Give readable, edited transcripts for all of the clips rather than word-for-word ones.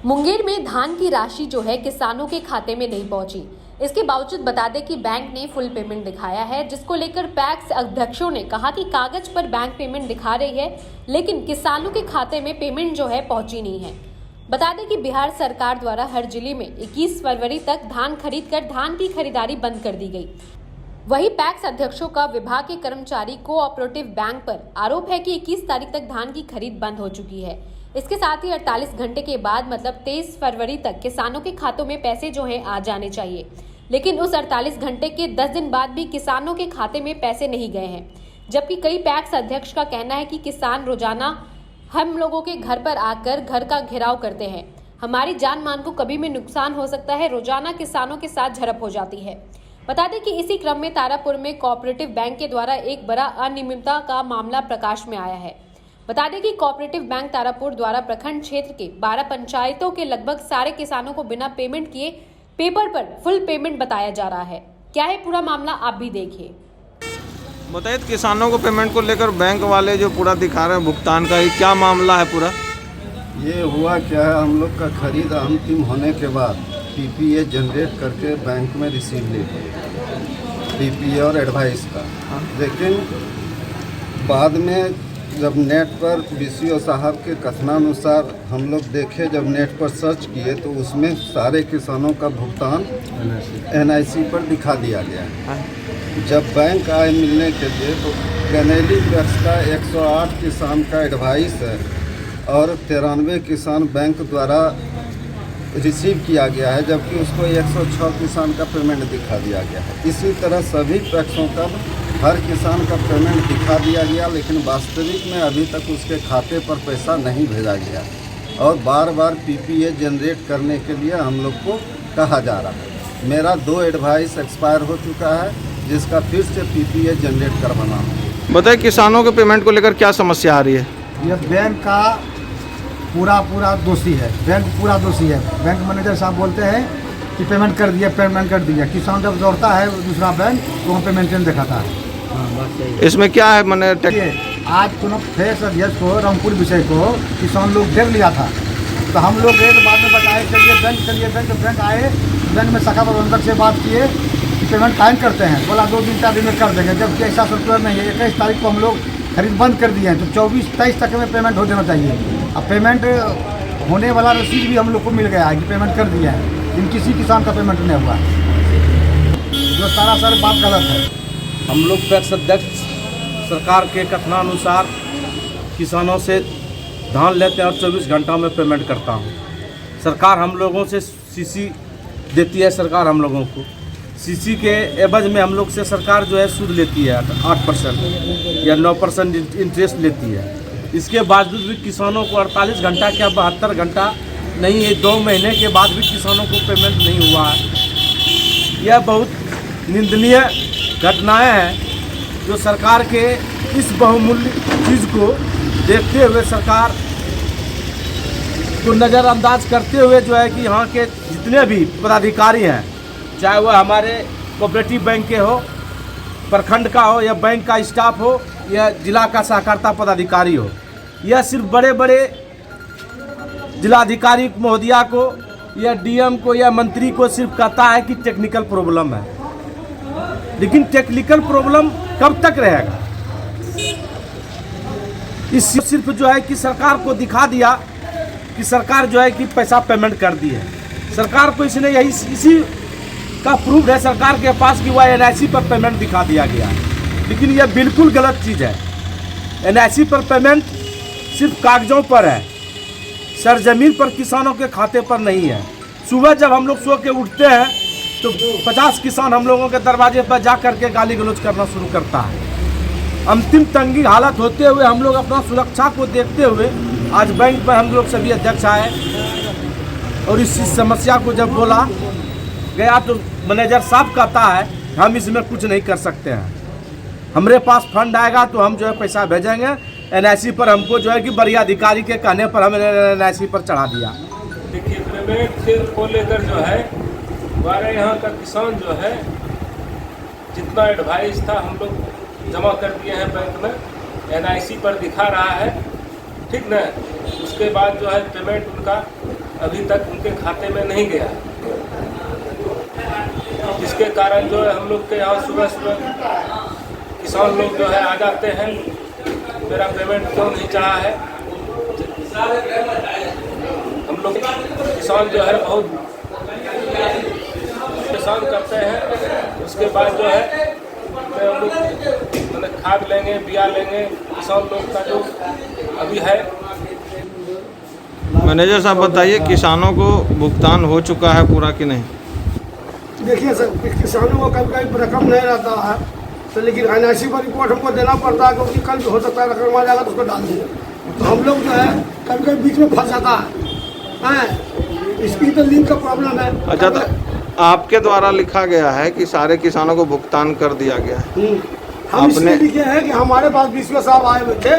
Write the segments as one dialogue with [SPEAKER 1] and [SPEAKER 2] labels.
[SPEAKER 1] मुंगेर में धान की राशि जो है किसानों के खाते में नहीं पहुंची। इसके बावजूद बता दें कि बैंक ने फुल पेमेंट दिखाया है, जिसको लेकर पैक्स अध्यक्षों ने कहा कि कागज पर बैंक पेमेंट दिखा रही है, लेकिन किसानों के खाते में पेमेंट जो है पहुंची नहीं है। बता दें कि बिहार सरकार द्वारा हर जिले में 21 फरवरी तक धान खरीद कर धान की खरीदारी बंद कर दी गई। वहीं पैक्स अध्यक्षों का विभाग के कर्मचारी कोऑपरेटिव बैंक पर आरोप है कि 21 तारीख तक धान की खरीद बंद हो चुकी है। इसके साथ ही 48 घंटे के बाद मतलब 23 फरवरी तक किसानों के खातों में पैसे जो हैं आ जाने चाहिए, लेकिन उस 48 घंटे के 10 दिन बाद भी किसानों के खाते में पैसे नहीं गए हैं। जबकि कई पैक्स अध्यक्ष का कहना है कि किसान रोजाना हम लोगों के घर पर आकर घर का घेराव करते हैं, हमारी जान मान को कभी भी नुकसान हो सकता है। रोजाना किसानों के साथ झड़प हो जाती है। बता दें कि इसी क्रम में तारापुर में कोऑपरेटिव बैंक के द्वारा एक बड़ा अनियमितता का मामला प्रकाश में आया है। बता दें कि कोऑपरेटिव बैंक तारापुर द्वारा प्रखंड क्षेत्र के 12 पंचायतों के लगभग सारे किसानों को बिना पेमेंट किए पेपर पर फुल पेमेंट बताया जा रहा है। क्या है पूरा मामला, आप भी देखिए।
[SPEAKER 2] बताइए, किसानों को पेमेंट को लेकर बैंक वाले जो पूरा दिखा रहे हैं भुगतान का, ये क्या मामला है पूरा?
[SPEAKER 3] ये हुआ क्या है, हम लोग का खरीद अंतिम होने के बाद पीपीए जनरेट करके बैंक में रिसीव लेते हैं, पीपीए और एडवाइस का। लेकिन बाद में जब नेट पर बीसीओ साहब के कथनानुसार हम लोग देखे, जब नेट पर सर्च किए तो उसमें सारे किसानों का भुगतान एनआईसी पर दिखा दिया गया है। जब बैंक आए मिलने के लिए तो गनेली पैक्स का 108 किसान का एडवाइस है और 93 किसान बैंक द्वारा रिसीव किया गया है, जबकि उसको 106 किसान का पेमेंट दिखा दिया गया है। इसी तरह सभी पैक्सों का हर किसान का पेमेंट दिखा दिया गया, लेकिन वास्तविक में अभी तक उसके खाते पर पैसा नहीं भेजा गया और बार बार पीपीए जनरेट करने के लिए हम लोग को कहा जा रहा है। मेरा 2 एडवाइस एक्सपायर हो चुका है, जिसका फिर से पीपीए जनरेट करवाना है।
[SPEAKER 2] बताइए, किसानों के पेमेंट को लेकर क्या समस्या आ रही है?
[SPEAKER 4] ये बैंक का पूरा दोषी है, बैंक पूरा दोषी है। बैंक मैनेजर साहब बोलते हैं कि पेमेंट कर दिया। किसान जब दौड़ता है दूसरा बैंक तो वहाँ पेमेंट नहीं दिखाता है।
[SPEAKER 2] इसमें क्या है मैंने
[SPEAKER 4] आज कोनो फेस अध्यक्ष को रामपुर विषय को किसान लोग घेर लिया था, तो हम लोग गए तो बाद में बताए चलिए बैंक आए, बैंक में शाखा प्रबंधक से बात किए कि पेमेंट कायम करते हैं। बोला 2 दिन 4 दिन में कर देंगे, जबकि ऐसा सर्कुलर नहीं है। 21 तारीख को हम लोग खरीद बंद कर दिए हैं, तो 24-23 तक में पेमेंट हो जाना चाहिए। अब पेमेंट होने वाला रसीद भी हम लोग को मिल गया है कि पेमेंट कर दिया है, लेकिन किसी किसान का पेमेंट नहीं हुआ, जो सारा बात गलत है।
[SPEAKER 5] हम लोग पैक्स अध्यक्ष सरकार के कथनानुसार किसानों से धान लेते हैं और 24 घंटा में पेमेंट करता हूँ। सरकार हम लोगों से सीसी देती है, सरकार हम लोगों को सीसी के एवज में हम लोग से सरकार जो है सूद लेती है 8% या 9% इंटरेस्ट लेती है। इसके बावजूद भी किसानों को 48 घंटा क्या 72 घंटा नहीं है, 2 महीने के बाद भी किसानों को पेमेंट नहीं हुआ है। यह बहुत निंदनीय घटनाएं हैं जो सरकार के इस बहुमूल्य चीज़ को देखते हुए सरकार को नज़रअंदाज करते हुए जो है कि यहाँ के जितने भी पदाधिकारी हैं, चाहे वह हमारे कोऑपरेटिव बैंक के हो, प्रखंड का हो या बैंक का स्टाफ हो या जिला का सहकारिता पदाधिकारी हो, यह सिर्फ बड़े बड़े जिलाधिकारी महोदया को या डीएम को या मंत्री को सिर्फ कहता है कि टेक्निकल प्रॉब्लम है, लेकिन टेक्निकल प्रॉब्लम कब तक रहेगा? इस सिर्फ जो है कि सरकार को दिखा दिया कि सरकार जो है कि पैसा पेमेंट कर दी है। सरकार को इसने इसी का प्रूफ है सरकार के पास कि वह एनआईसी पर पेमेंट दिखा दिया गया है, लेकिन यह बिल्कुल गलत चीज़ है। एनआईसी पर पेमेंट सिर्फ कागजों पर है, सरजमीन पर किसानों के खाते पर नहीं है। सुबह जब हम लोग सो के उठते हैं तो 50 किसान हम लोगों के दरवाजे पर जा करके गाली गलौज करना शुरू करता है। अंतिम तंगी हालत होते हुए हम लोग अपना सुरक्षा को देखते हुए आज बैंक पर हम लोग सभी अध्यक्ष आए और इस समस्या को जब बोला गया तो मैनेजर साहब कहता है हम इसमें कुछ नहीं कर सकते हैं, हमारे पास फंड आएगा तो हम जो है पैसा भेजेंगे। एनआईसी पर हमको जो है कि बड़े अधिकारी के कहने पर हमने एनआईसी पर चढ़ा दिया।
[SPEAKER 6] देखिए, पेमेंट को लेकर जो है हमारे यहाँ का किसान जो है जितना एडवाइस था हम लोग जमा कर दिए हैं बैंक में, एनआईसी पर दिखा रहा है, ठीक ना। उसके बाद जो है पेमेंट उनका अभी तक उनके खाते में नहीं गया, जिसके कारण जो है हम लोग के यहाँ सुबह सुबह किसान लोग जो है आ जाते हैं, मेरा पेमेंट क्यों नहीं चाहा है। हम लोग किसान जो है बहुत किसान करते हैं, उसके बाद जो है हम लोग मतलब खाद लेंगे, बिया लेंगे, किसान लोग का जो अभी है।
[SPEAKER 2] मैनेजर साहब बताइए, किसानों को भुगतान हो चुका है पूरा कि नहीं?
[SPEAKER 7] देखिए सर, किसानों को कभी कभी रकम नहीं रहता है, तो लेकिन NIC पर रिपोर्ट हमको देना पड़ता है, क्योंकि कल भी हो सकता है रकम आ जाएगा तो उसको डाल देंगे। तो हम लोग जो है कभी कभी बीच में फंस जाता है, इसकी तो लिंक का प्रॉब्लम है।
[SPEAKER 2] अच्छा, तो आपके द्वारा लिखा गया है कि सारे किसानों को भुगतान कर दिया गया है।
[SPEAKER 7] हम इसलिए लिखे हैं कि हमारे पास BCO साहब आए हुए थे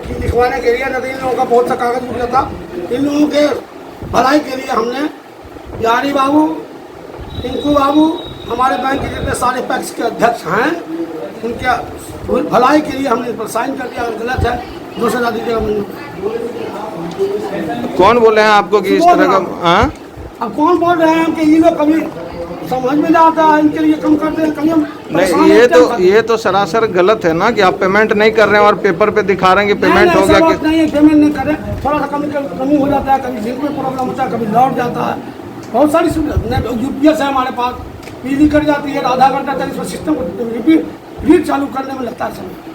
[SPEAKER 7] कि लिखवाने के लिए, नहीं इन लोगों का बहुत सा कागज रुक जाता। इन लोगों के भलाई के लिए हमने यारी बाबू, टिंकू बाबू, हमारे बैंक के जितने सारे पैक्स के अध्यक्ष हैं, उनके भलाई के लिए हमने इस पर साइन कर दिया। अगर गलत है 2,000 दीजिएगा।
[SPEAKER 2] कौन बोले हैं आपको कि इस तरह का? हाँ,
[SPEAKER 7] अब कौन बोल रहे हैं कि ये लोग कभी समझ में नहीं आता है, इनके लिए कम करते हैं, कभी हम
[SPEAKER 2] नहीं, ये तो सरासर गलत है ना कि आप पेमेंट नहीं कर रहे हैं और पेपर पे दिखा रहे हैं कि पेमेंट हो गया।
[SPEAKER 7] नहीं है, पेमेंट नहीं कर रहे, थोड़ा सा कमी हो जाता है, कभी लिंक में प्रॉब्लम होता है, कभी लौट जाता है, बहुत सारी सुविधा। UPS है हमारे पास, बिजली कट जाती है, आधा घंटा तक इसमें सिस्टम को रिपीट चालू करने में लगता है समय।